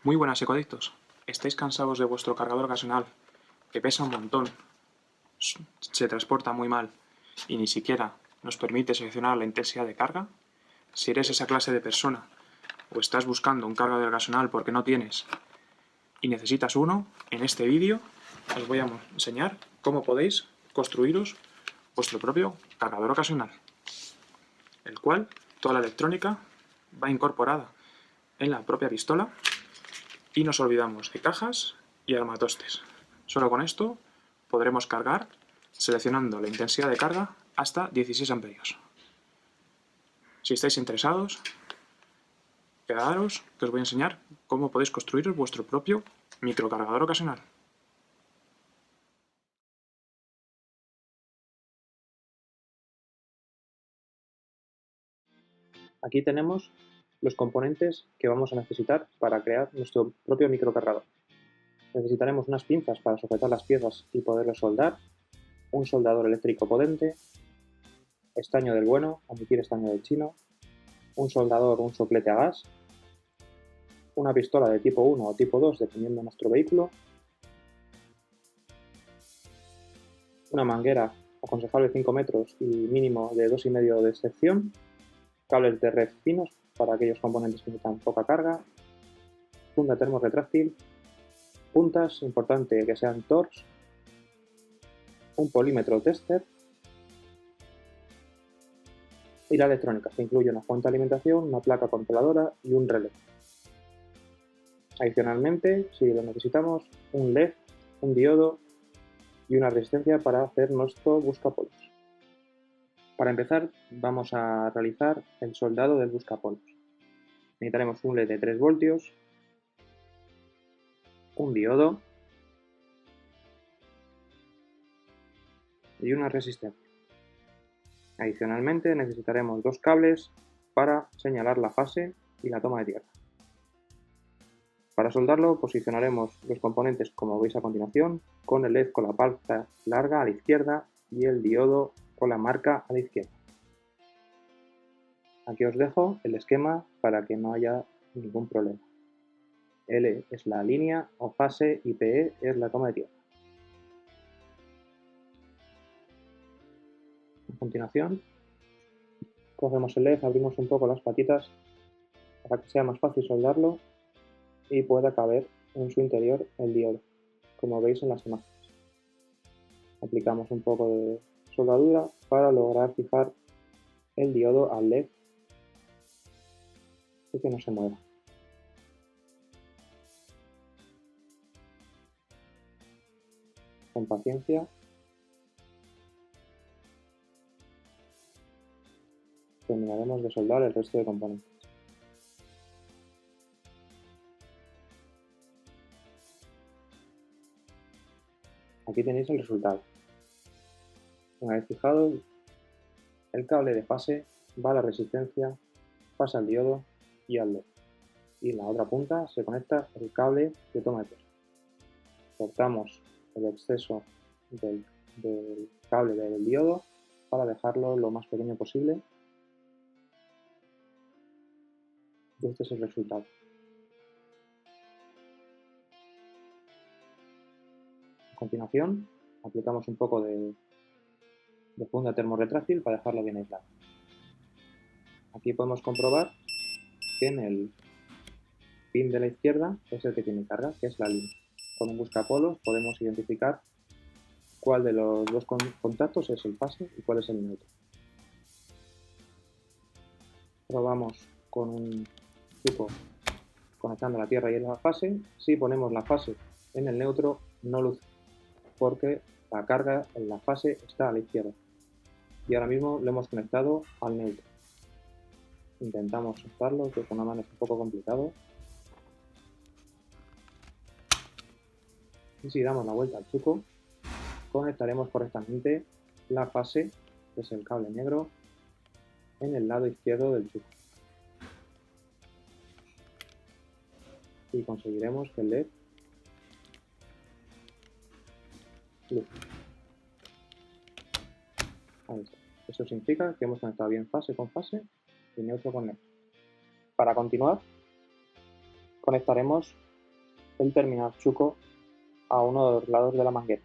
Muy buenas, ecodictos. ¿Estáis cansados de vuestro cargador ocasional, que pesa un montón, se transporta muy mal y ni siquiera nos permite seleccionar la intensidad de carga? Si eres esa clase de persona o estás buscando un cargador ocasional porque no tienes y necesitas uno, en este vídeo os voy a enseñar cómo podéis construiros vuestro propio cargador ocasional, el cual toda la electrónica va incorporada en la propia pistola y nos olvidamos de cajas y armatostes. Solo con esto podremos cargar seleccionando la intensidad de carga hasta 16 amperios. Si estáis interesados, quedaros que os voy a enseñar cómo podéis construir vuestro propio microcargador ocasional. Aquí tenemos los componentes que vamos a necesitar para crear nuestro propio microcargador. Necesitaremos unas pinzas para sujetar las piezas y poderlo soldar, un soldador eléctrico potente, estaño del bueno, omitir estaño del chino, un soldador o un soplete a gas, una pistola de tipo 1 o tipo 2 dependiendo de nuestro vehículo, una manguera aconsejable 5 metros y mínimo de 2,5 de sección, cables de red finos para aquellos componentes que necesitan poca carga, funda termorretráctil, puntas, importante que sean Torx, un polímetro tester y la electrónica, que incluye una fuente de alimentación, una placa controladora y un relé. Adicionalmente, si lo necesitamos, un LED, un diodo y una resistencia para hacer nuestro buscapolos. Para empezar, vamos a realizar el soldado del buscapolos. Necesitaremos un LED de 3 voltios, un diodo y una resistencia. Adicionalmente, necesitaremos 2 cables para señalar la fase y la toma de tierra. Para soldarlo posicionaremos los componentes como veis a continuación, con el LED con la palza larga a la izquierda y el diodo con la marca a la izquierda. Aquí os dejo el esquema para que no haya ningún problema. L es la línea o fase y PE es la toma de tierra. A continuación, cogemos el LED, abrimos un poco las patitas para que sea más fácil soldarlo y pueda caber en su interior el diodo, como veis en las imágenes. Aplicamos un poco de soldadura para lograr fijar el diodo al LED y que no se mueva. Con paciencia terminaremos de soldar el resto de componentes. Aquí tenéis el resultado. Una vez fijado, el cable de fase va a la resistencia, pasa al diodo y al LED. Y en la otra punta se conecta el cable de toma de tierra. Cortamos el exceso del cable del diodo para dejarlo lo más pequeño posible. Y este es el resultado. A continuación, aplicamos un poco de funda termorretráctil para dejarlo bien aislado. Aquí podemos comprobar que en el pin de la izquierda es el que tiene carga, que es la línea. Con un buscapolos podemos identificar cuál de los dos contactos es el fase y cuál es el neutro. Probamos con un chupo conectando la tierra y la fase. Si ponemos la fase en el neutro, no luce, porque la carga en la fase está a la izquierda. Y ahora mismo lo hemos conectado al neutro. Intentamos soltarlo, que con una mano es un poco complicado. Y si damos la vuelta al chupo, conectaremos correctamente la fase, que es el cable negro, en el lado izquierdo del chupo. Y conseguiremos que el LED luce. Ahí está. Eso significa que hemos conectado bien fase con fase y neutro con neutro. Para continuar, conectaremos el terminal chuco a uno de los lados de la manguera.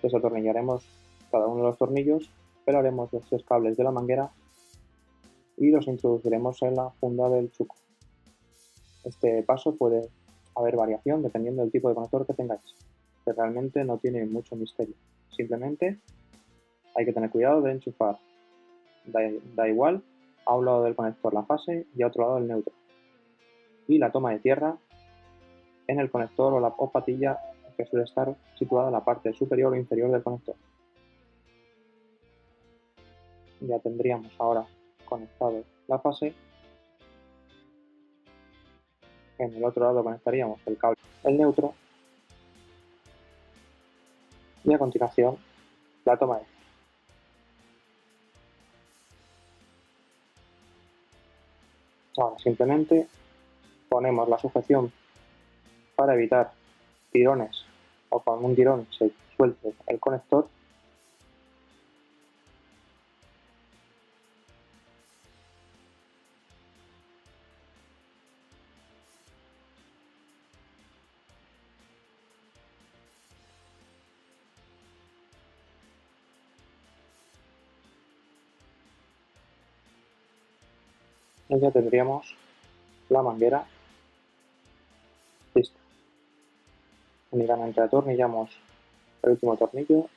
Desatornillaremos cada uno de los tornillos, pelaremos los 3 cables de la manguera y los introduciremos en la funda del chuco. Este paso puede haber variación dependiendo del tipo de conector que tengáis, que realmente no tiene mucho misterio. Simplemente hay que tener cuidado de enchufar, da igual, a un lado del conector la fase y a otro lado el neutro. Y la toma de tierra en el conector o patilla que suele estar situada en la parte superior o inferior del conector. Ya tendríamos ahora conectado la fase. En el otro lado conectaríamos el cable, el neutro, y a continuación la toma de tierra. Ahora simplemente ponemos la sujeción para evitar tirones o con un tirón se suelte el conector. Y ya tendríamos la manguera lista. Únicamente atornillamos el último tornillo.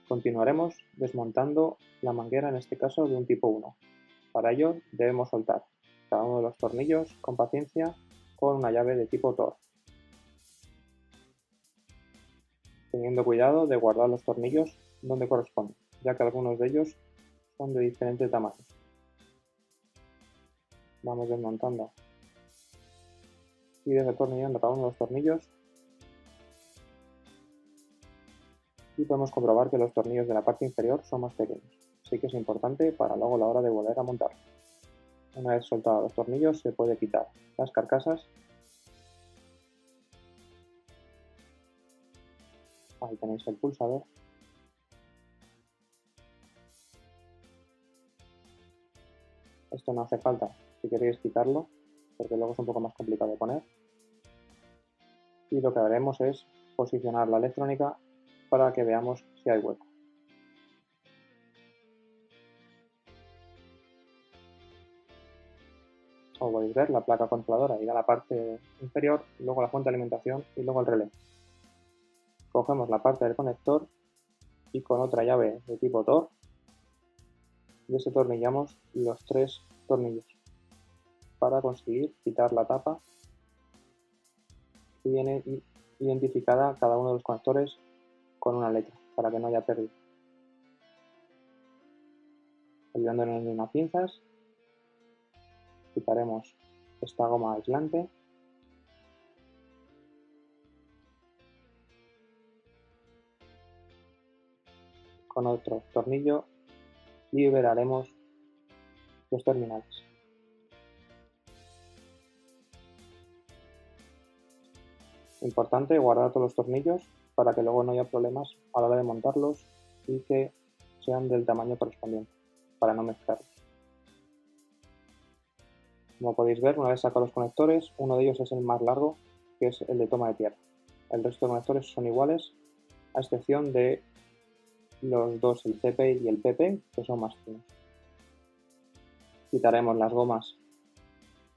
Continuaremos desmontando la manguera, en este caso de un tipo 1. Para ello debemos soltar cada uno de los tornillos con paciencia con una llave de tipo Torx, teniendo cuidado de guardar los tornillos donde corresponden, ya que algunos de ellos son de diferente tamaño. Vamos desmontando y desatornillando cada uno de los tornillos y podemos comprobar que los tornillos de la parte inferior son más pequeños, así que es importante para luego a la hora de volver a montar. Una vez soltados los tornillos se puede quitar las carcasas. Ahí tenéis el pulsador. Esto no hace falta si queréis quitarlo, porque luego es un poco más complicado de poner. Y lo que haremos es posicionar la electrónica para que veamos si hay hueco. Como podéis ver, la placa controladora irá a la parte inferior, luego la fuente de alimentación y luego el relé. Cogemos la parte del conector y con otra llave de tipo Torx desatornillamos los 3 tornillos para conseguir quitar la tapa que viene identificada cada uno de los conectores con una letra para que no haya pérdida. Ayudándonos de unas pinzas, quitaremos esta goma aislante con otro tornillo y liberaremos los terminales. Importante guardar todos los tornillos para que luego no haya problemas a la hora de montarlos y que sean del tamaño correspondiente para no mezclarlos. Como podéis ver, una vez sacados los conectores, uno de ellos es el más largo, que es el de toma de tierra. El resto de conectores son iguales, a excepción de los dos, el CP y el PP, que son más finos. Quitaremos las gomas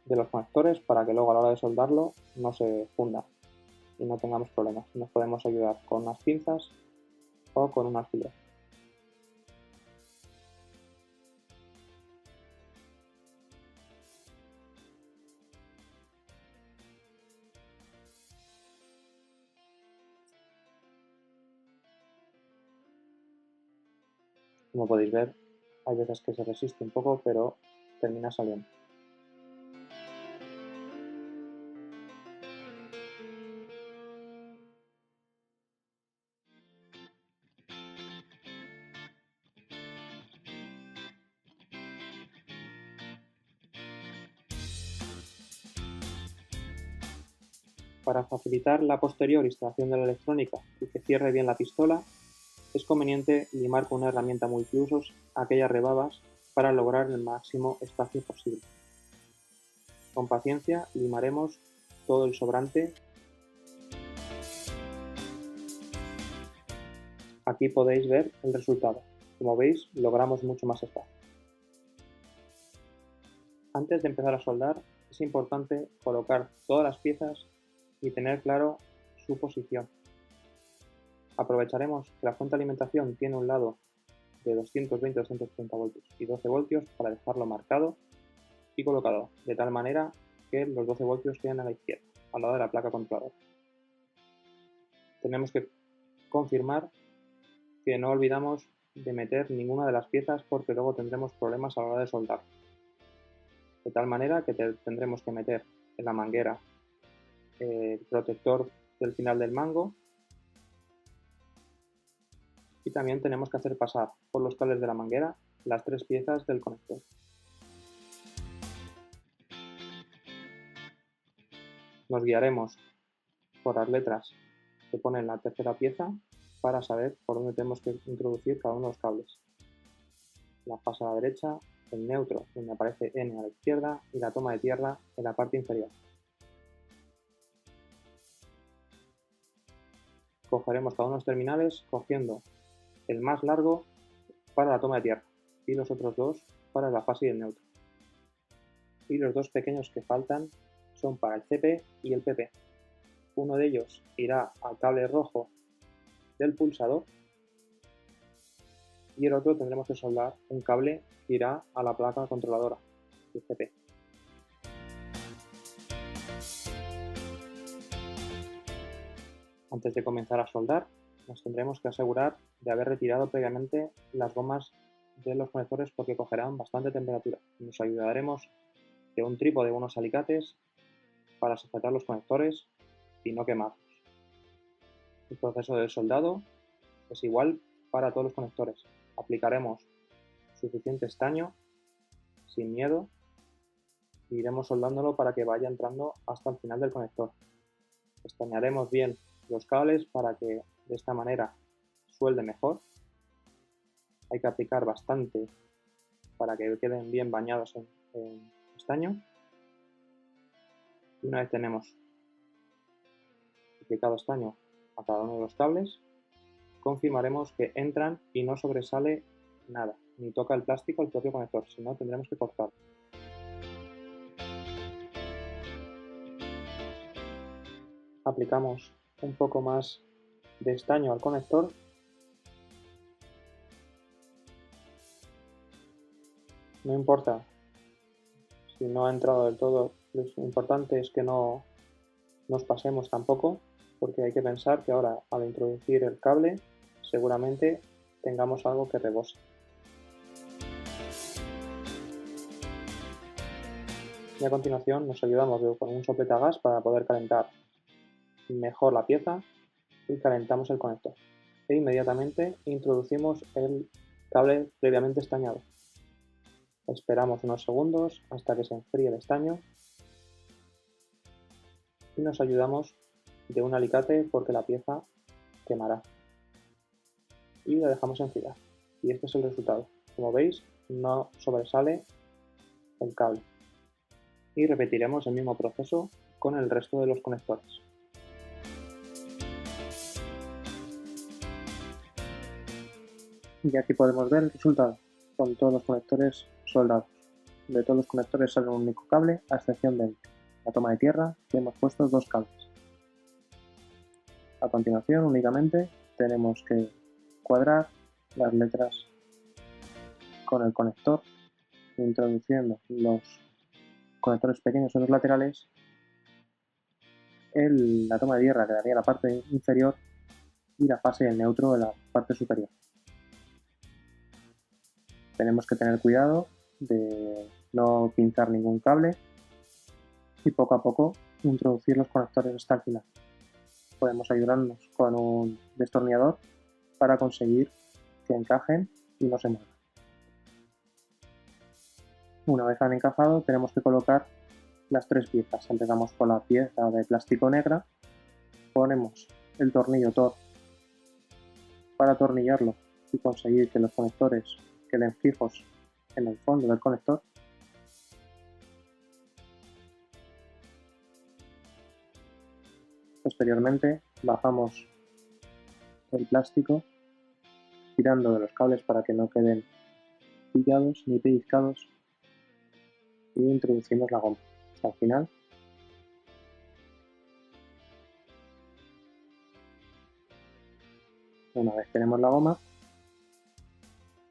de los conectores para que luego a la hora de soldarlo no se funda y no tengamos problemas. Nos podemos ayudar con unas pinzas o con un alfiler. Como podéis ver, hay veces que se resiste un poco, pero termina saliendo. Para facilitar la posterior instalación de la electrónica y que cierre bien la pistola, es conveniente limar con una herramienta multiusos aquellas rebabas para lograr el máximo espacio posible. Con paciencia limaremos todo el sobrante. Aquí podéis ver el resultado. Como veis, logramos mucho más espacio. Antes de empezar a soldar, es importante colocar todas las piezas y tener claro su posición. Aprovecharemos que la fuente de alimentación tiene un lado de 220-230 voltios y 12 voltios para dejarlo marcado y colocado de tal manera que los 12 voltios queden a la izquierda, al lado de la placa controladora. Tenemos que confirmar que no olvidamos de meter ninguna de las piezas porque luego tendremos problemas a la hora de soldar. De tal manera que tendremos que meter en la manguera el protector del final del mango y también tenemos que hacer pasar por los cables de la manguera las 3 piezas del conector. Nos guiaremos por las letras que pone en la tercera pieza para saber por dónde tenemos que introducir cada uno de los cables. La fase a la derecha, el neutro donde aparece N a la izquierda y la toma de tierra en la parte inferior. Cogeremos cada uno de los terminales cogiendo el más largo para la toma de tierra y los otros dos para la fase y el neutro. Y los dos pequeños que faltan son para el CP y el PP. Uno de ellos irá al cable rojo del pulsador y el otro tendremos que soldar un cable que irá a la placa controladora, el CP. Antes de comenzar a soldar, nos tendremos que asegurar de haber retirado previamente las gomas de los conectores porque cogerán bastante temperatura. Nos ayudaremos de un trípode o unos alicates para sujetar los conectores y no quemarlos. El proceso de soldado es igual para todos los conectores. Aplicaremos suficiente estaño, sin miedo, e iremos soldándolo para que vaya entrando hasta el final del conector. Estañaremos bien los cables para que de esta manera suelde mejor. Hay que aplicar bastante para que queden bien bañados en estaño. Y una vez tenemos aplicado estaño a cada uno de los cables, confirmaremos que entran y no sobresale nada, ni toca el plástico el propio conector, si no tendremos que cortar. Aplicamos un poco más de estaño al conector no importa si no ha entrado del todo, lo importante es que no nos pasemos tampoco, porque hay que pensar que ahora al introducir el cable seguramente tengamos algo que rebose. Y a continuación nos ayudamos con un soplete a gas para poder calentar mejor la pieza y calentamos el conector. E inmediatamente introducimos el cable previamente estañado. Esperamos unos segundos hasta que se enfríe el estaño y nos ayudamos de un alicate porque la pieza quemará. Y la dejamos enfriar. Y este es el resultado. Como veis, no sobresale el cable. Y repetiremos el mismo proceso con el resto de los conectores. Y aquí podemos ver el resultado, con todos los conectores soldados. De todos los conectores sale un único cable, a excepción de la toma de tierra, que hemos puesto 2 cables. A continuación, únicamente, tenemos que cuadrar las letras con el conector, introduciendo los conectores pequeños en los laterales. La toma de tierra quedaría en la parte inferior y la fase del neutro en la parte superior. Tenemos que tener cuidado de no pinzar ningún cable y poco a poco introducir los conectores hasta el final. Podemos ayudarnos con un destornillador para conseguir que encajen y no se muevan. Una vez han encajado, tenemos que colocar las 3 piezas. Empezamos por la pieza de plástico negra, ponemos el tornillo Torx para atornillarlo y conseguir que los conectores queden fijos en el fondo del conector. Posteriormente bajamos el plástico tirando de los cables para que no queden pillados ni pellizcados y introducimos la goma hasta el final. Una vez tenemos la goma,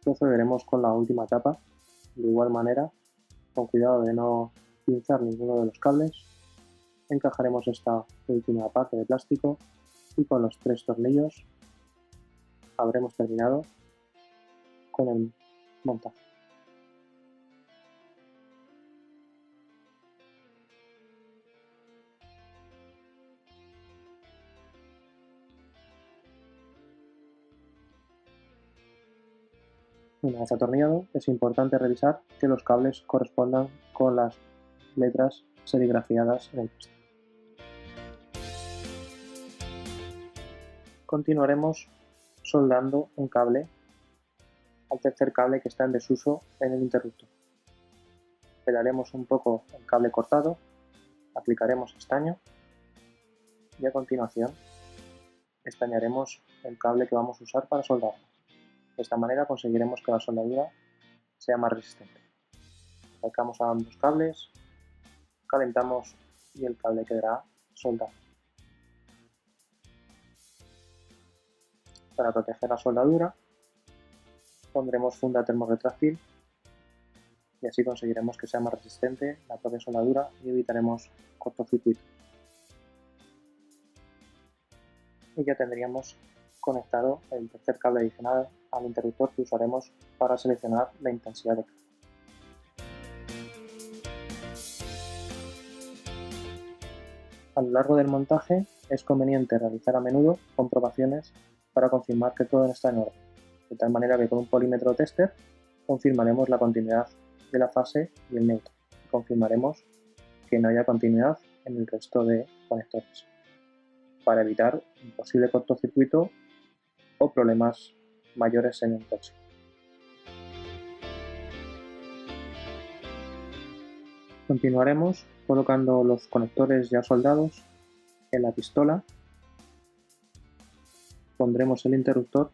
procederemos con la última etapa. De igual manera, con cuidado de no pinzar ninguno de los cables, encajaremos esta última parte de plástico y con los 3 tornillos habremos terminado con el montaje. Una vez atornillado, es importante revisar que los cables correspondan con las letras serigrafiadas en el plástico. Continuaremos soldando un cable al tercer cable que está en desuso en el interruptor. Pelaremos un poco el cable cortado, aplicaremos estaño y a continuación estañaremos el cable que vamos a usar para soldar. De esta manera conseguiremos que la soldadura sea más resistente. Sacamos a ambos cables, calentamos y el cable quedará soldado. Para proteger la soldadura pondremos funda termorretráctil y así conseguiremos que sea más resistente la propia soldadura y evitaremos cortocircuito. Y ya tendríamos conectado el tercer cable adicional al interruptor que usaremos para seleccionar la intensidad de carga. A lo largo del montaje es conveniente realizar a menudo comprobaciones para confirmar que todo está en orden, de tal manera que con un polímetro tester confirmaremos la continuidad de la fase y el neutro, y confirmaremos que no haya continuidad en el resto de conectores, para evitar un posible cortocircuito o problemas mayores en el próximo. Continuaremos colocando los conectores ya soldados en la pistola, pondremos el interruptor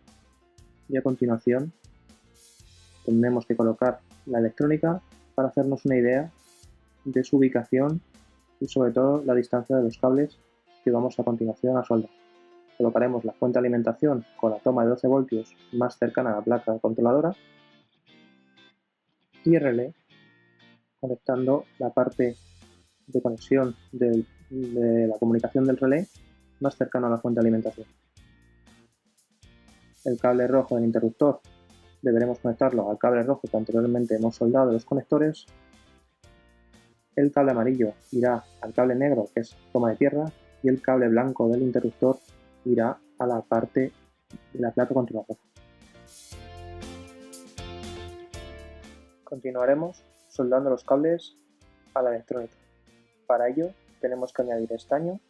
y a continuación tendremos que colocar la electrónica para hacernos una idea de su ubicación y sobre todo la distancia de los cables que vamos a continuación a soldar. Colocaremos la fuente de alimentación con la toma de 12 voltios más cercana a la placa controladora y el relé conectando la parte de conexión de la comunicación del relé más cercano a la fuente de alimentación. El cable rojo del interruptor deberemos conectarlo al cable rojo que anteriormente hemos soldado en los conectores. El cable amarillo irá al cable negro, que es toma de tierra, y el cable blanco del interruptor irá a la parte de la placa controladora. Continuaremos soldando los cables a la electrónica. Para ello tenemos que añadir estaño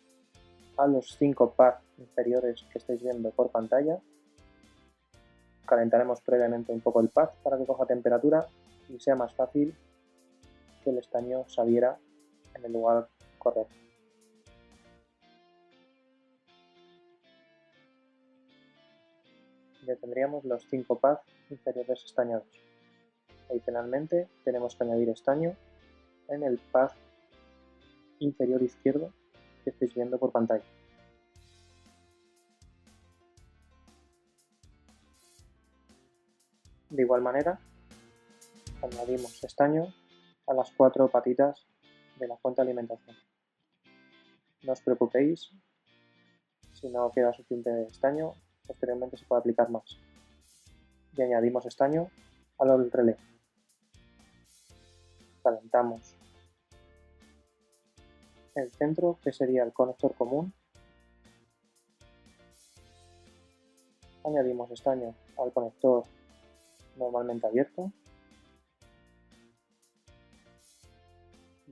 a los 5 pads inferiores que estáis viendo por pantalla. Calentaremos previamente un poco el pad para que coja temperatura y sea más fácil que el estaño se adhiera en el lugar correcto. Ya tendríamos los 5 pads inferiores estañados. Adicionalmente tenemos que añadir estaño en el pad inferior izquierdo que estáis viendo por pantalla. De igual manera añadimos estaño a las 4 patitas de la fuente de alimentación. No os preocupéis si no queda suficiente estaño, posteriormente se puede aplicar más. Y añadimos estaño al relé. Calentamos el centro, que sería el conector común. Añadimos estaño al conector normalmente abierto.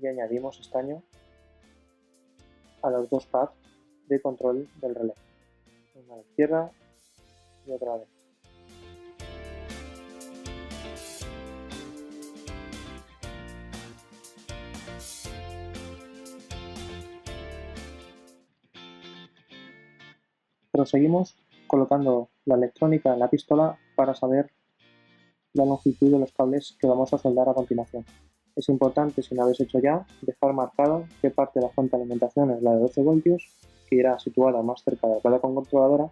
Y añadimos estaño a los 2 pads de control del relé. Una a la izquierda y otra a la derecha. Proseguimos colocando la electrónica en la pistola para saber la longitud de los cables que vamos a soldar a continuación. Es importante, si no habéis hecho ya, dejar marcado qué parte de la fuente de alimentación es la de 12 voltios, que irá situada más cerca de la placa controladora,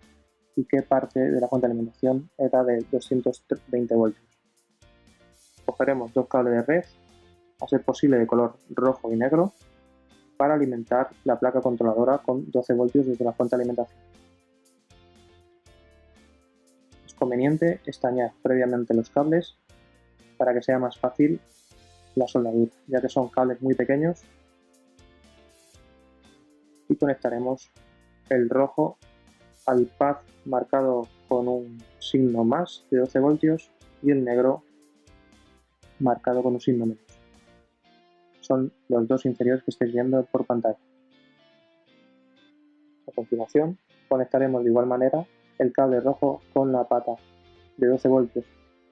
y qué parte de la fuente de alimentación era de 220 voltios. Cogeremos dos cables de red, a ser posible de color rojo y negro, para alimentar la placa controladora con 12 voltios desde la fuente de alimentación. Es conveniente estañar previamente los cables para que sea más fácil la soldadura, ya que son cables muy pequeños, y conectaremos el rojo al pad marcado con un signo más de 12 voltios y el negro marcado con un signo menos. Son los dos inferiores que estáis viendo por pantalla. A continuación, conectaremos de igual manera el cable rojo con la pata de 12 voltios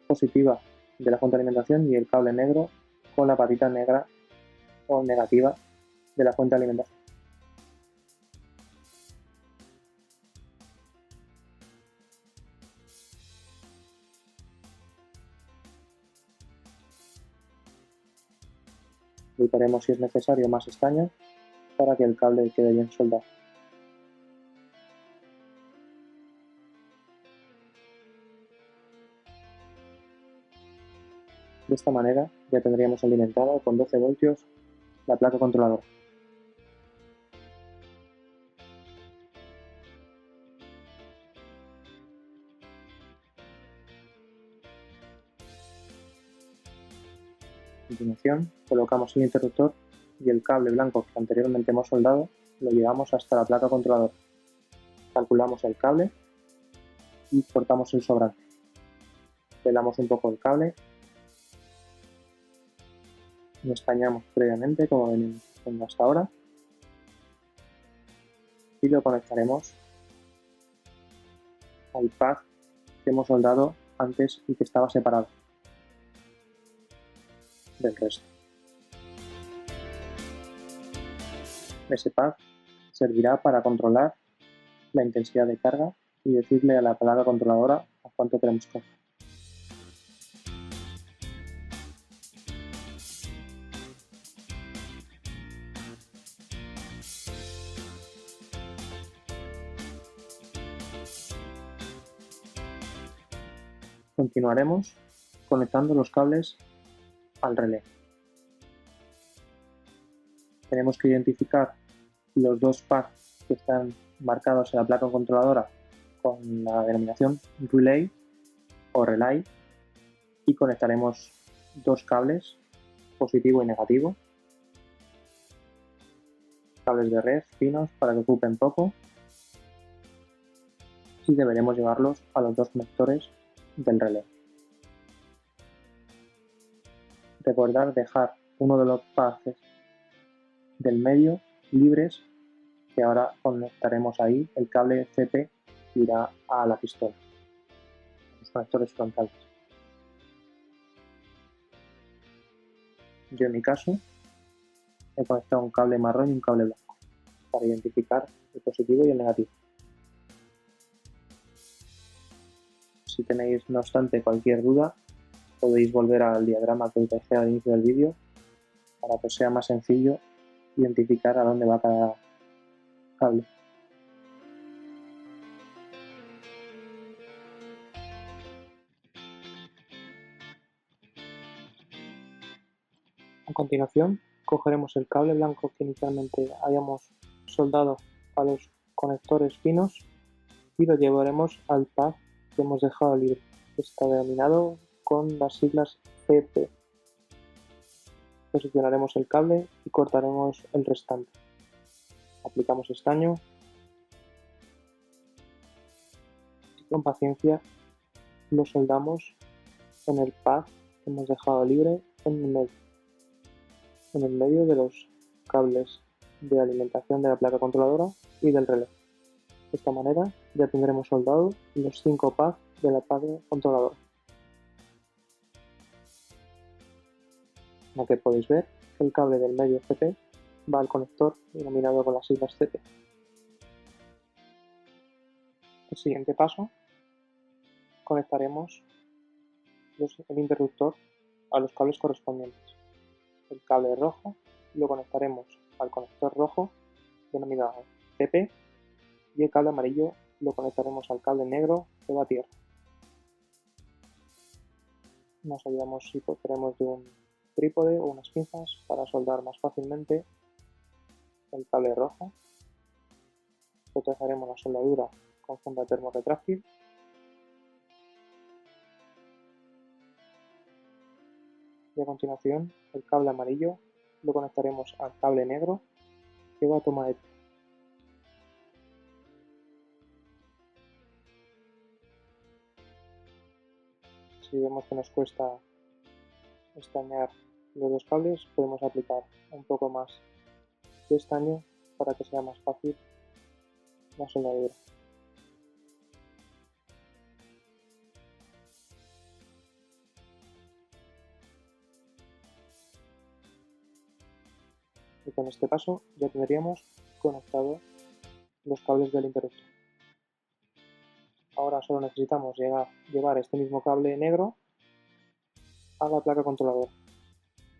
positiva de la fuente de alimentación y el cable negro con la patita negra o negativa de la fuente de alimentación. Aplicaremos, si es necesario, más estaño para que el cable quede bien soldado. De esta manera ya tendríamos alimentada con 12 voltios la placa controladora. A continuación, colocamos el interruptor y el cable blanco que anteriormente hemos soldado lo llevamos hasta la placa controladora. Calculamos el cable y cortamos el sobrante. Pelamos un poco el cable, lo estañamos previamente como venimos haciendo hasta ahora y lo conectaremos al pad que hemos soldado antes y que estaba separado del resto. Ese pad servirá para controlar la intensidad de carga y decirle a la placa controladora a cuánto queremos cargar. Continuaremos conectando los cables al relé. Tenemos que identificar los dos pads que están marcados en la placa controladora con la denominación relay o relay y conectaremos dos cables, positivo y negativo, cables de red finos para que ocupen poco, y deberemos llevarlos a los dos conectores del relé. Recordar dejar uno de los pads del medio libres, que ahora conectaremos ahí el cable CP que irá a la pistola, los conectores frontales. Yo en mi caso he conectado un cable marrón y un cable blanco para identificar el positivo y el negativo. Si tenéis, no obstante, cualquier duda, podéis volver al diagrama que os dejé al inicio del vídeo para que os sea más sencillo identificar a dónde va cada cable. A continuación, cogeremos el cable blanco que inicialmente habíamos soldado a los conectores finos y lo llevaremos al pad que hemos dejado libre, que está denominado con las siglas CP. Posicionaremos el cable y cortaremos el restante. Aplicamos estaño y con paciencia lo soldamos en el pad que hemos dejado libre en el medio de los cables de alimentación de la placa controladora y del relé. De esta manera ya tendremos soldado los 5 pads de la placa controladora. Aquí podéis ver que el cable del medio CP va al conector denominado con las siglas CP. El siguiente paso, conectaremos el interruptor a los cables correspondientes. El cable rojo lo conectaremos al conector rojo denominado TP y el cable amarillo lo conectaremos al cable negro que va a tierra. Nos ayudamos si queremos de un trípode o unas pinzas para soldar más fácilmente el cable rojo. Protegeremos la soldadura con funda termorretráctil. Y a continuación el cable amarillo lo conectaremos al cable negro que va a toma ETA. Si vemos que nos cuesta estañar los dos cables, podemos aplicar un poco más de estaño para que sea más fácil la soldadura. Y con este paso ya tendríamos conectado los cables del interruptor. Ahora solo necesitamos llevar este mismo cable negro a la placa controladora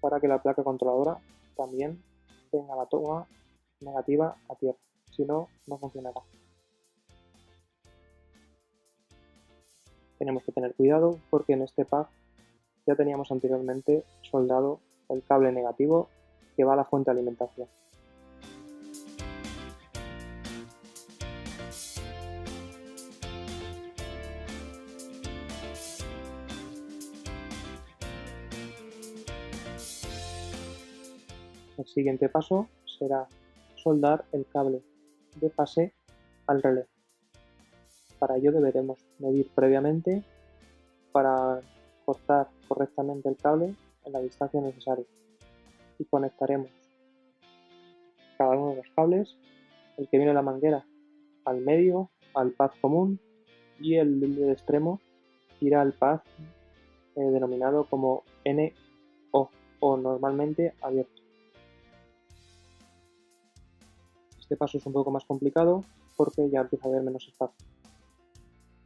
para que la placa controladora también tenga la toma negativa a tierra, si no, no funcionará. Tenemos que tener cuidado porque en este pack ya teníamos anteriormente soldado el cable negativo que va a la fuente de alimentación. El siguiente paso será soldar el cable de fase al relé. Para ello deberemos medir previamente para cortar correctamente el cable en la distancia necesaria y conectaremos cada uno de los cables, el que viene de la manguera al medio, al pad común, y el del extremo irá al pad denominado como NO o normalmente abierto. Este paso es un poco más complicado porque ya empieza a haber menos espacio.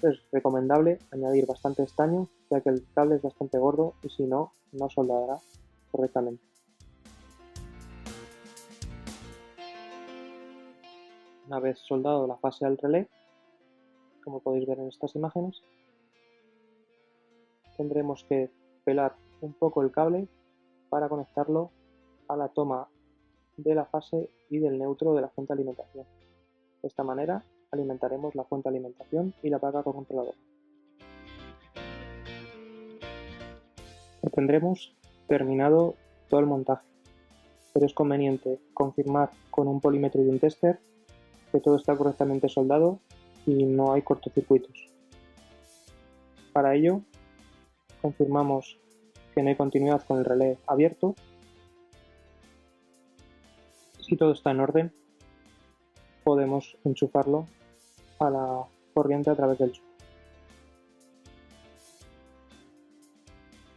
Es recomendable añadir bastante estaño, ya que el cable es bastante gordo y si no, no soldará correctamente. Una vez soldado la fase al relé, como podéis ver en estas imágenes, tendremos que pelar un poco el cable para conectarlo a la toma de la fase y del neutro de la fuente de alimentación. De esta manera alimentaremos la fuente de alimentación y la placa controladora. Ya tendremos terminado todo el montaje, pero es conveniente confirmar con un polímetro y un tester que todo está correctamente soldado y no hay cortocircuitos. Para ello, confirmamos que no hay continuidad con el relé abierto. Si todo está en orden, podemos enchufarlo a la corriente a través del chupo.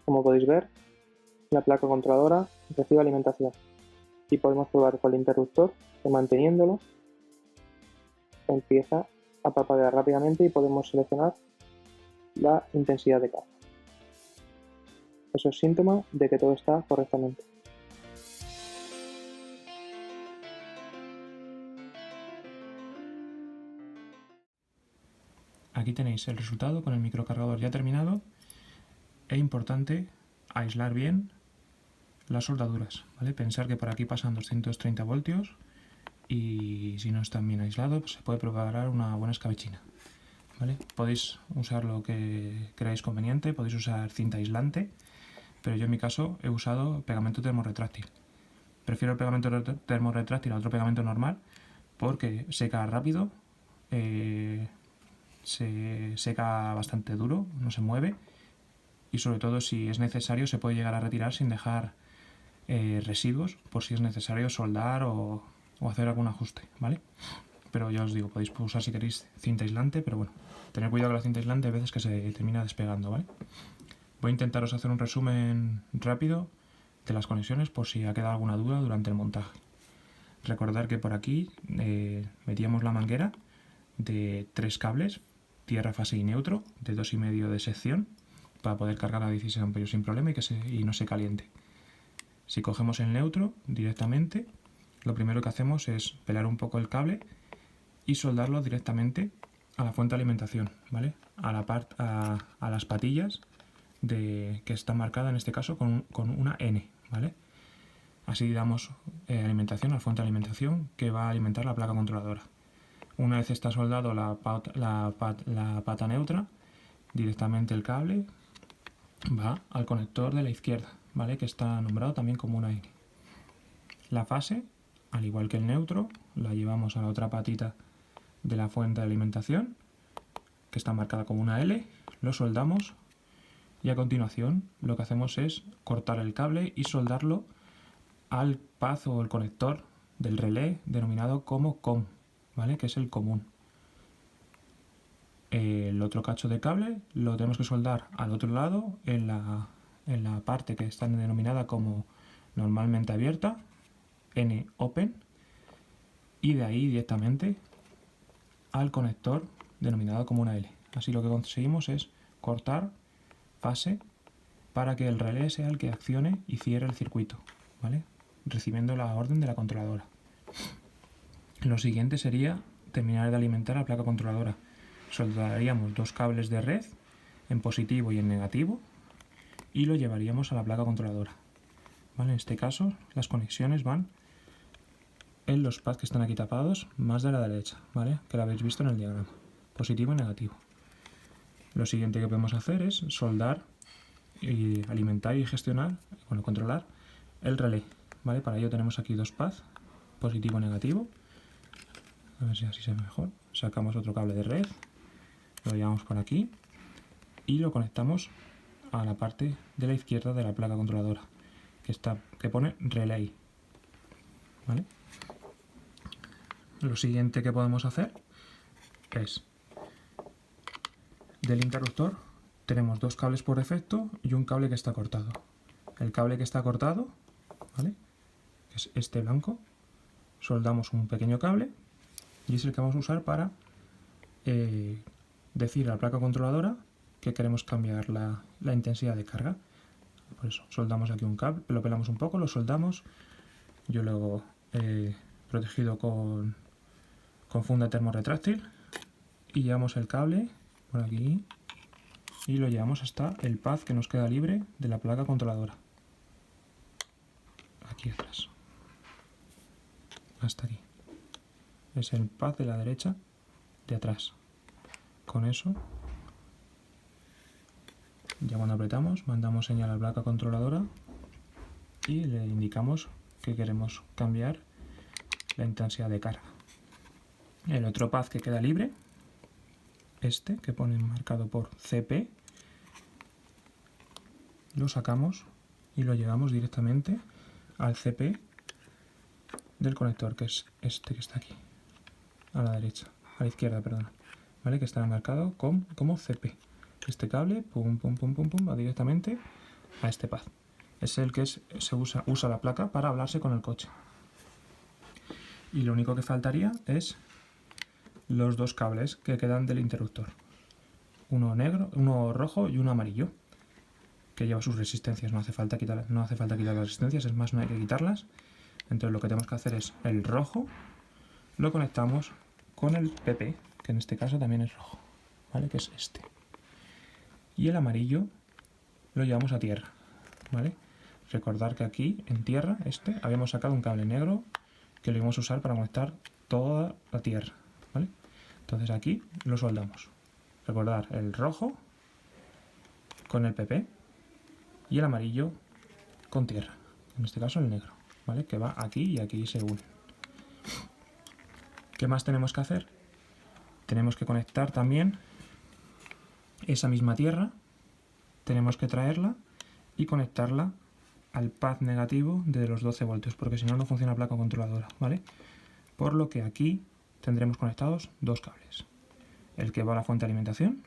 Como podéis ver, la placa controladora recibe alimentación y podemos probar con el interruptor que manteniéndolo empieza a parpadear rápidamente y podemos seleccionar la intensidad de carga. Eso es síntoma de que todo está correctamente. Aquí tenéis el resultado con el microcargador ya terminado. Es importante aislar bien las soldaduras, ¿vale? Pensar que por aquí pasan 230 voltios y si no están bien aislados pues se puede preparar una buena escabechina, ¿vale? Podéis usar lo que creáis conveniente, podéis usar cinta aislante, pero yo en mi caso he usado pegamento termorretráctil. Prefiero el pegamento termorretráctil a otro pegamento normal porque seca rápido, se seca bastante duro, no se mueve y sobre todo si es necesario se puede llegar a retirar sin dejar residuos por si es necesario soldar o hacer algún ajuste, ¿vale? Pero ya os digo, podéis usar si queréis cinta aislante, pero bueno, tener cuidado con la cinta aislante, hay veces que se termina despegando, ¿vale? Voy a intentaros hacer un resumen rápido de las conexiones por si ha quedado alguna duda durante el montaje. Recordar que por aquí metíamos la manguera de 3 cables tierra, fase y neutro de 2,5 de sección para poder cargar a 16 amperios sin problema y no se caliente. Si cogemos el neutro directamente, lo primero que hacemos es pelar un poco el cable y soldarlo directamente a la fuente de alimentación, ¿vale? A las patillas que está marcada en este caso con una N, ¿vale? Así damos alimentación a la fuente de alimentación que va a alimentar la placa controladora. Una vez está soldado la pata neutra, directamente el cable va al conector de la izquierda, ¿vale? Que está nombrado también como una N. La fase, al igual que el neutro, la llevamos a la otra patita de la fuente de alimentación, que está marcada como una L, lo soldamos y a continuación lo que hacemos es cortar el cable y soldarlo al pad o el conector del relé denominado como COM, ¿vale? Que es el común. El otro cacho de cable lo tenemos que soldar al otro lado en la parte que está denominada como normalmente abierta, N open, y de ahí directamente al conector denominado como una L. Así lo que conseguimos es cortar fase para que el relé sea el que accione y cierre el circuito, ¿vale? Recibiendo la orden de la controladora. Lo siguiente sería terminar de alimentar la placa controladora. Soldaríamos dos cables de red en positivo y en negativo y lo llevaríamos a la placa controladora, ¿vale? En este caso las conexiones van en los pads que están aquí tapados, más de la derecha, ¿vale? Que lo habéis visto en el diagrama, positivo y negativo. Lo siguiente que podemos hacer es soldar y alimentar y gestionar, bueno, controlar el relé, ¿vale? Para ello tenemos aquí dos pads, positivo y negativo. A ver si así se ve mejor. Sacamos otro cable de red, lo llevamos por aquí y lo conectamos a la parte de la izquierda de la placa controladora, que pone relay, ¿vale? Lo siguiente que podemos hacer es, del interruptor tenemos dos cables por defecto y un cable que está cortado. El cable que está cortado, ¿vale?, que es este blanco, soldamos un pequeño cable y es el que vamos a usar para decir a la placa controladora que queremos cambiar la intensidad de carga. Por eso soldamos aquí un cable, lo pelamos un poco, lo soldamos. Yo luego he protegido con funda termorretráctil y llevamos el cable por aquí y lo llevamos hasta el pad que nos queda libre de la placa controladora, aquí atrás, hasta aquí. Es el pad de la derecha de atrás. Con eso, ya cuando apretamos, mandamos señal a la placa controladora y le indicamos que queremos cambiar la intensidad de carga. El otro pad que queda libre, este que pone marcado por CP, lo sacamos y lo llevamos directamente al CP del conector, que es este que está aquí, a la derecha, a la izquierda, perdón, ¿vale? Que estará marcado como CP. Este cable, pum, pum, pum, pum, pum, va directamente a este pad. Es el que se usa la placa para hablarse con el coche. Y lo único que faltaría es los dos cables que quedan del interruptor. Uno negro, uno rojo y uno amarillo, que lleva sus resistencias. No hace falta quitar las resistencias, es más, no hay que quitarlas. Entonces lo que tenemos que hacer es el rojo, lo conectamos con el PP, que en este caso también es rojo, ¿vale? Que es este. Y el amarillo lo llevamos a tierra, ¿vale? Recordar que aquí, en tierra, habíamos sacado un cable negro que lo íbamos a usar para conectar toda la tierra, ¿vale? Entonces aquí lo soldamos. Recordar el rojo con el PP y el amarillo con tierra, en este caso el negro, ¿vale? Que va aquí y aquí se unen. ¿Qué más tenemos que hacer? Tenemos que conectar también esa misma tierra, tenemos que traerla y conectarla al pad negativo de los 12 voltios, porque si no, no funciona la placa controladora, ¿vale? Por lo que aquí tendremos conectados dos cables, el que va a la fuente de alimentación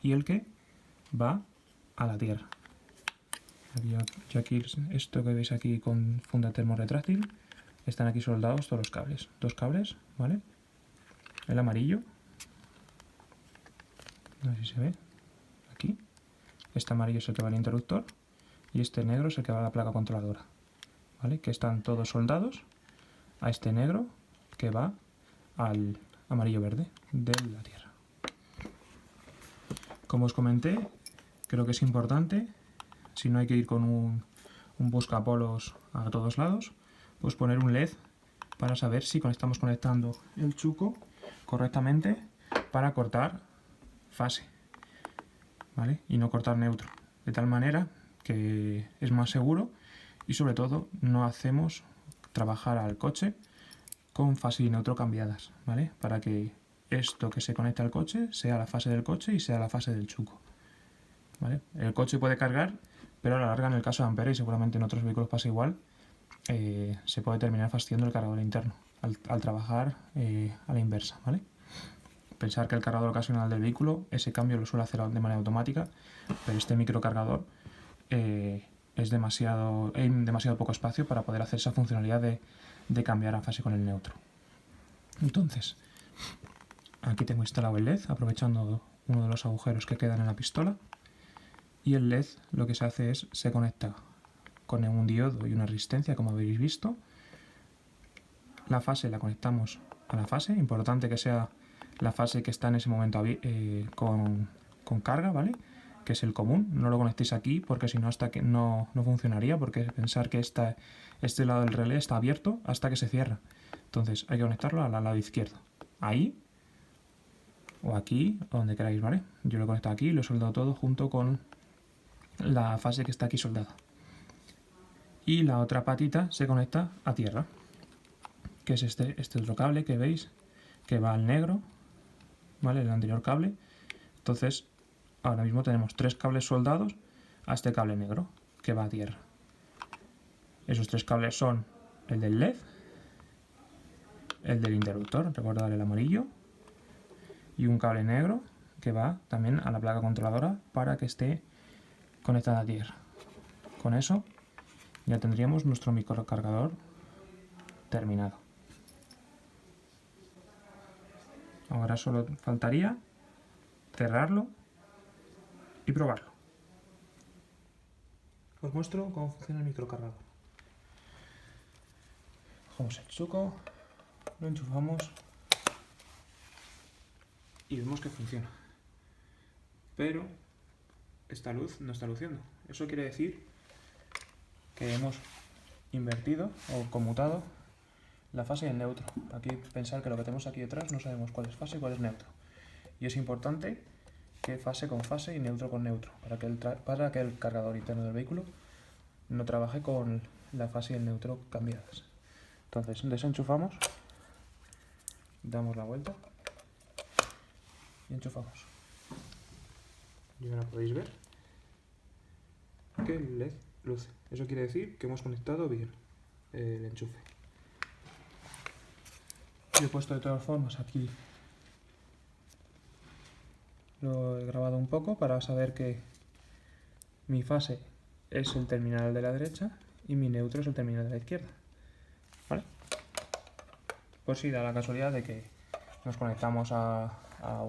y el que va a la tierra. Aquí esto que veis aquí con funda termorretráctil, están aquí soldados todos los cables, dos cables, ¿vale? El amarillo no sé si se ve, aquí. Este amarillo es el que va al interruptor y este negro es el que va a la placa controladora, ¿vale? Que están todos soldados a este negro que va al amarillo verde de la Tierra. Como os comenté, creo que es importante, si no hay que ir con un buscapolos a todos lados, pues poner un LED para saber si estamos conectando el chuco correctamente para cortar fase, ¿vale? Y no cortar neutro, de tal manera que es más seguro y sobre todo no hacemos trabajar al coche con fase y neutro cambiadas, ¿vale? Para que esto que se conecta al coche sea la fase del coche y sea la fase del chuco, ¿vale? El coche puede cargar, pero a la larga, en el caso de Ampere, y seguramente en otros vehículos pasa igual, se puede terminar fastidiando el cargador interno al trabajar a la inversa, ¿vale? Pensar que el cargador ocasional del vehículo, ese cambio lo suele hacer de manera automática, pero este microcargador es demasiado poco espacio para poder hacer esa funcionalidad de cambiar a fase con el neutro. Entonces, aquí tengo instalado el LED, aprovechando uno de los agujeros que quedan en la pistola, y el LED lo que se hace es, se conecta con un diodo y una resistencia, como habéis visto. La fase la conectamos a la fase, importante que sea la fase que está en ese momento con carga, ¿vale? Que es el común, no lo conectéis aquí porque si no no funcionaría, porque pensar que este lado del relé está abierto hasta que se cierra. Entonces hay que conectarlo al lado izquierdo, ahí o aquí, o donde queráis, ¿vale? Yo lo he conectado aquí y lo he soldado todo junto con la fase que está aquí soldada. Y la otra patita se conecta a tierra, que es este otro cable que veis, que va al negro, ¿vale? El anterior cable. Entonces, ahora mismo tenemos 3 cables soldados a este cable negro, que va a tierra. Esos 3 cables son el del LED, el del interruptor, recordad el amarillo, y un cable negro que va también a la placa controladora para que esté conectada a tierra. Con eso ya tendríamos nuestro microcargador terminado. Ahora solo faltaría cerrarlo y probarlo. Os muestro cómo funciona el microcargador. Cogemos el chuco, lo enchufamos y vemos que funciona. Pero esta luz no está luciendo. Eso quiere decir que hemos invertido o conmutado la fase y el neutro. Aquí pensar que lo que tenemos aquí detrás no sabemos cuál es fase y cuál es neutro. Y es importante que fase con fase y neutro con neutro, para que el cargador interno del vehículo no trabaje con la fase y el neutro cambiadas. Entonces desenchufamos, damos la vuelta y enchufamos. Y ahora podéis ver que el LED luce. Eso quiere decir que hemos conectado bien el enchufe. Yo he puesto de todas formas aquí, lo he grabado un poco para saber que mi fase es el terminal de la derecha y mi neutro es el terminal de la izquierda, ¿vale? Pues si da la casualidad de que nos conectamos a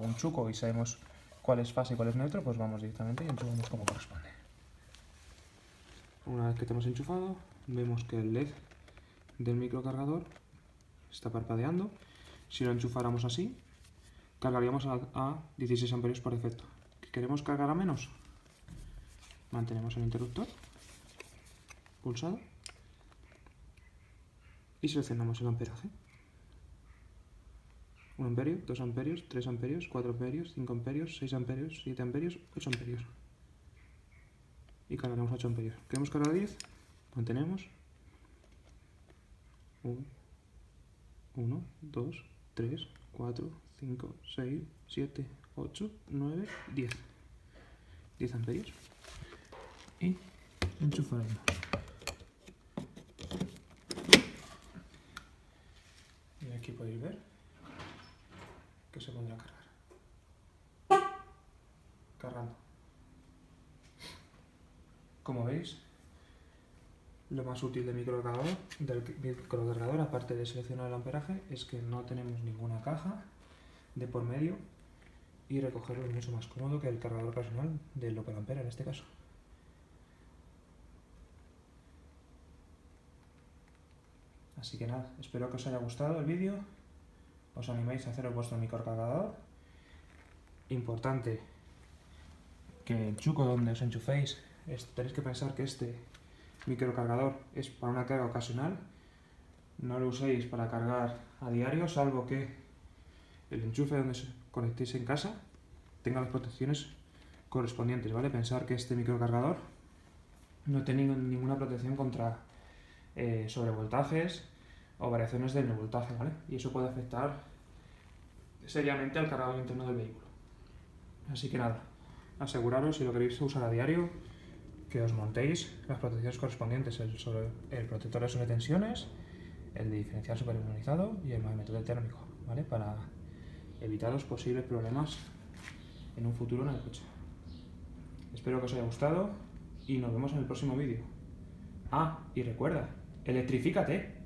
un chuco y sabemos cuál es fase y cuál es neutro, pues vamos directamente y enchufamos como corresponde. Una vez que tenemos enchufado, vemos que el LED del microcargador está parpadeando. Si lo enchufáramos así, cargaríamos a 16 amperios por defecto. ¿Queremos cargar a menos? Mantenemos el interruptor pulsado y seleccionamos el amperaje. 1 amperio, 2 amperios, 3 amperios, 4 amperios, 5 amperios, 6 amperios, 7 amperios, 8 amperios. Y cargaremos 8 amperios. ¿Queremos cargar a 10? Mantenemos. 1, 2, 3, 4, 5, 6, 7, 8, 9, 10. 10 amperios. Y enchufaremos. Y aquí podéis ver que se pondrá a cargar. Cargando. Como veis, lo más útil del microcargador, aparte de seleccionar el amperaje, es que no tenemos ninguna caja de por medio y recogerlo es mucho más cómodo que el cargador ocasional del Opel Ampera en este caso. Así que nada, espero que os haya gustado el vídeo, os animéis a hacer vuestro microcargador. Importante que el chuco donde os enchuféis, tenéis que pensar que este microcargador es para una carga ocasional, no lo uséis para cargar a diario, salvo que el enchufe donde os conectéis en casa tenga las protecciones correspondientes, ¿vale? Pensar que este microcargador no tiene ninguna protección contra sobrevoltajes o variaciones del voltaje, ¿vale? Y eso puede afectar seriamente al cargador interno del vehículo. Así que nada, aseguraros, si lo queréis usar a diario, que os montéis las protecciones correspondientes, el protector de sobretensiones, el de diferencial superiluminizado y el magneto térmico, ¿vale? Para evitaros posibles problemas en un futuro en el coche. Espero que os haya gustado y nos vemos en el próximo vídeo. Ah, y recuerda, electrifícate.